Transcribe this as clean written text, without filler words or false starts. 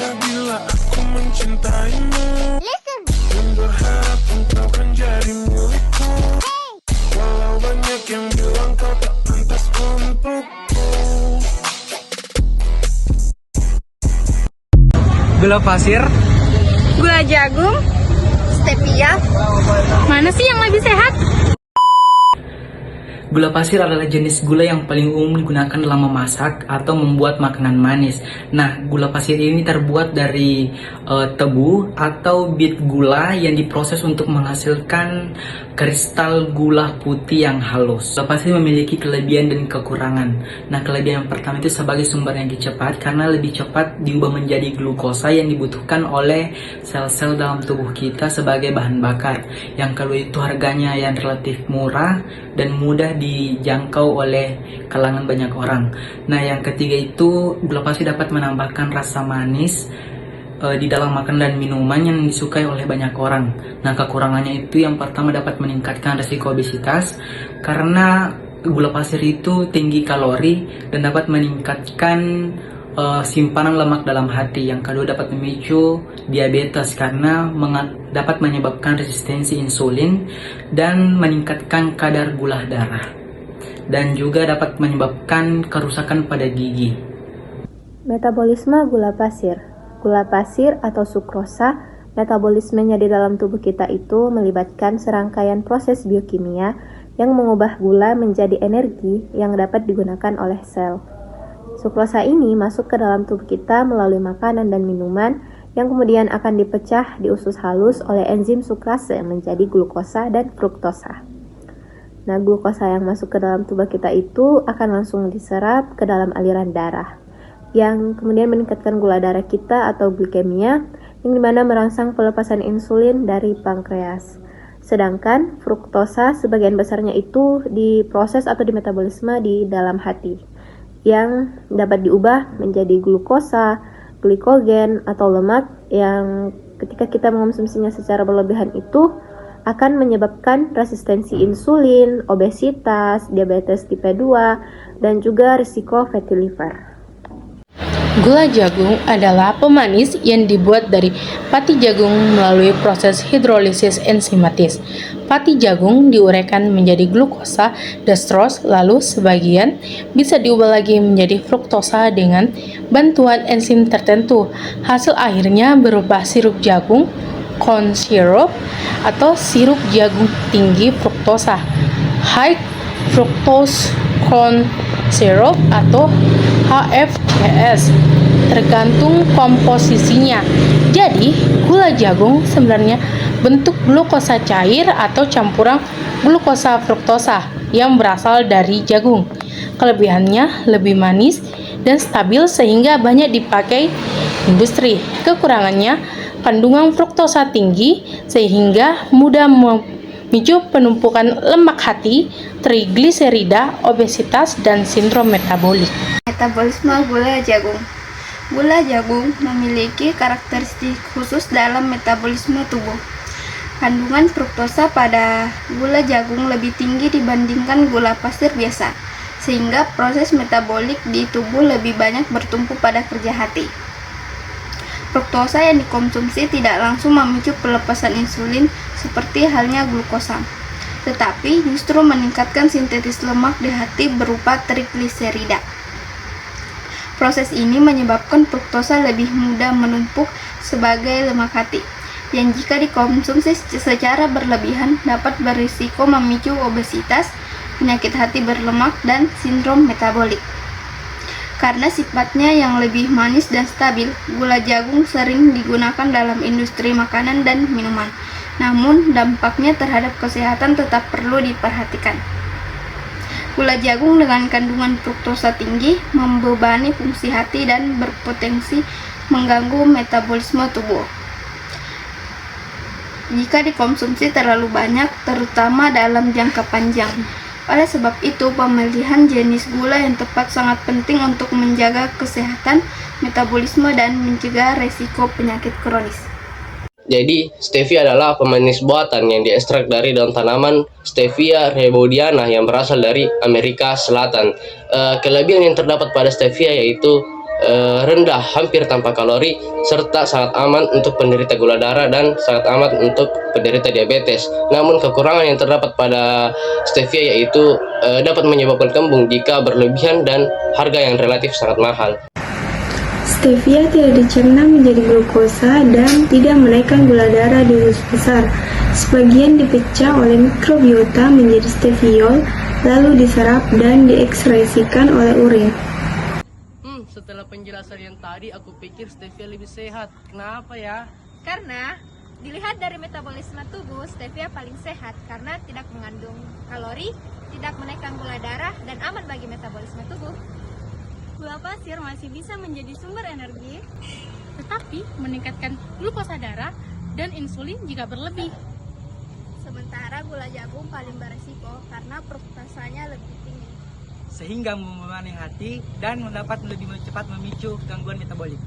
sangka bila aku mencintaimu dan berharap engkau kan jadi milikku. Walau banyak yang bilang kau tak pantas untukku. Gula pasir, Gula jagung, stevia. Mana sih yang lebih sehat? gula pasir adalah jenis gula yang paling umum digunakan dalam memasak atau membuat makanan manis. Nah, gula pasir ini terbuat dari tebu atau bit gula yang diproses untuk menghasilkan kristal gula putih yang halus. Gula pasir memiliki kelebihan dan kekurangan. Nah, kelebihan yang pertama itu sebagai sumber energi cepat karena lebih cepat diubah menjadi glukosa yang dibutuhkan oleh sel-sel dalam tubuh kita sebagai bahan bakar. Yang kedua itu harganya yang relatif murah dan mudah dijangkau oleh kalangan banyak orang. Nah, yang ketiga itu gula pasir dapat menambahkan rasa manis di dalam makanan dan minuman yang disukai oleh banyak orang. Nah, kekurangannya itu yang pertama dapat meningkatkan risiko obesitas karena gula pasir itu tinggi kalori dan dapat meningkatkan simpanan lemak dalam hati. Yang kedua dapat memicu diabetes karena dapat menyebabkan resistensi insulin dan meningkatkan kadar gula darah, dan juga dapat menyebabkan kerusakan pada gigi. Metabolisme gula pasir. Gula pasir atau sukrosa, metabolismenya di dalam tubuh kita itu melibatkan serangkaian proses biokimia yang mengubah gula menjadi energi yang dapat digunakan oleh sel. Sukrosa ini masuk ke dalam tubuh kita melalui makanan dan minuman yang kemudian akan dipecah di usus halus oleh enzim sukrase menjadi glukosa dan fruktosa. Nah, glukosa yang masuk ke dalam tubuh kita itu akan langsung diserap ke dalam aliran darah, yang kemudian meningkatkan gula darah kita atau glikemia, yang dimana merangsang pelepasan insulin dari pankreas. Sedangkan fruktosa sebagian besarnya itu diproses atau dimetabolisme di dalam hati, yang dapat diubah menjadi glukosa, glikogen, atau lemak yang ketika kita mengonsumsinya secara berlebihan itu akan menyebabkan resistensi insulin, obesitas, diabetes tipe 2, dan juga risiko fatty liver. Gula jagung adalah pemanis yang dibuat dari pati jagung melalui proses hidrolisis enzimatis. Pati jagung diuraikan menjadi glukosa, dextrose, lalu sebagian bisa diubah lagi menjadi fruktosa dengan bantuan enzim tertentu. Hasil akhirnya berupa sirup jagung, corn syrup, atau sirup jagung tinggi fruktosa, high fructose corn syrup atau HFCS, tergantung komposisinya. Jadi, gula jagung sebenarnya bentuk glukosa cair atau campuran glukosa fruktosa yang berasal dari jagung. Kelebihannya lebih manis dan stabil sehingga banyak dipakai industri. Kekurangannya, kandungan fruktosa tinggi sehingga mudah memicu penumpukan lemak hati, trigliserida, obesitas, dan sindrom metabolik. Metabolisme gula jagung. Gula jagung memiliki karakteristik khusus dalam metabolisme tubuh. Kandungan fruktosa pada gula jagung lebih tinggi dibandingkan gula pasir biasa, sehingga proses metabolik di tubuh lebih banyak bertumpu pada kerja hati. Fruktosa yang dikonsumsi tidak langsung memicu pelepasan insulin seperti halnya glukosa, tetapi justru meningkatkan sintesis lemak di hati berupa trigliserida. Proses ini menyebabkan fruktosa lebih mudah menumpuk sebagai lemak hati, yang jika dikonsumsi secara berlebihan dapat berisiko memicu obesitas, penyakit hati berlemak, dan sindrom metabolik. Karena sifatnya yang lebih manis dan stabil, gula jagung sering digunakan dalam industri makanan dan minuman. Namun, dampaknya terhadap kesehatan tetap perlu diperhatikan. Gula jagung dengan kandungan fruktosa tinggi membebani fungsi hati dan berpotensi mengganggu metabolisme tubuh jika dikonsumsi terlalu banyak, terutama dalam jangka panjang. Oleh sebab itu, pemilihan jenis gula yang tepat sangat penting untuk menjaga kesehatan metabolisme dan mencegah resiko penyakit kronis. Jadi, stevia adalah pemanis buatan yang diekstrak dari daun tanaman Stevia rebaudiana yang berasal dari Amerika Selatan. Kelebihan yang terdapat pada stevia yaitu rendah, hampir tanpa kalori, serta sangat aman untuk penderita gula darah dan sangat aman untuk penderita diabetes. Namun kekurangan yang terdapat pada stevia yaitu dapat menyebabkan kembung jika berlebihan dan harga yang relatif sangat mahal. Stevia tidak dicerna menjadi glukosa dan tidak menaikkan gula darah di usus besar. Sebagian dipecah oleh mikrobiota menjadi steviol, lalu diserap dan diekskresikan oleh urin. Setelah penjelasan yang tadi, aku pikir stevia lebih sehat. Kenapa ya? Karena dilihat dari metabolisme tubuh, stevia paling sehat karena tidak mengandung kalori, tidak menaikkan gula darah, dan aman bagi metabolisme tubuh. Gula pasir masih bisa menjadi sumber energi, tetapi meningkatkan glukosa darah dan insulin jika berlebih. Sementara gula jagung paling beresiko karena fruktosanya lebih tinggi, sehingga membebani hati dan dapat lebih cepat memicu gangguan metabolik.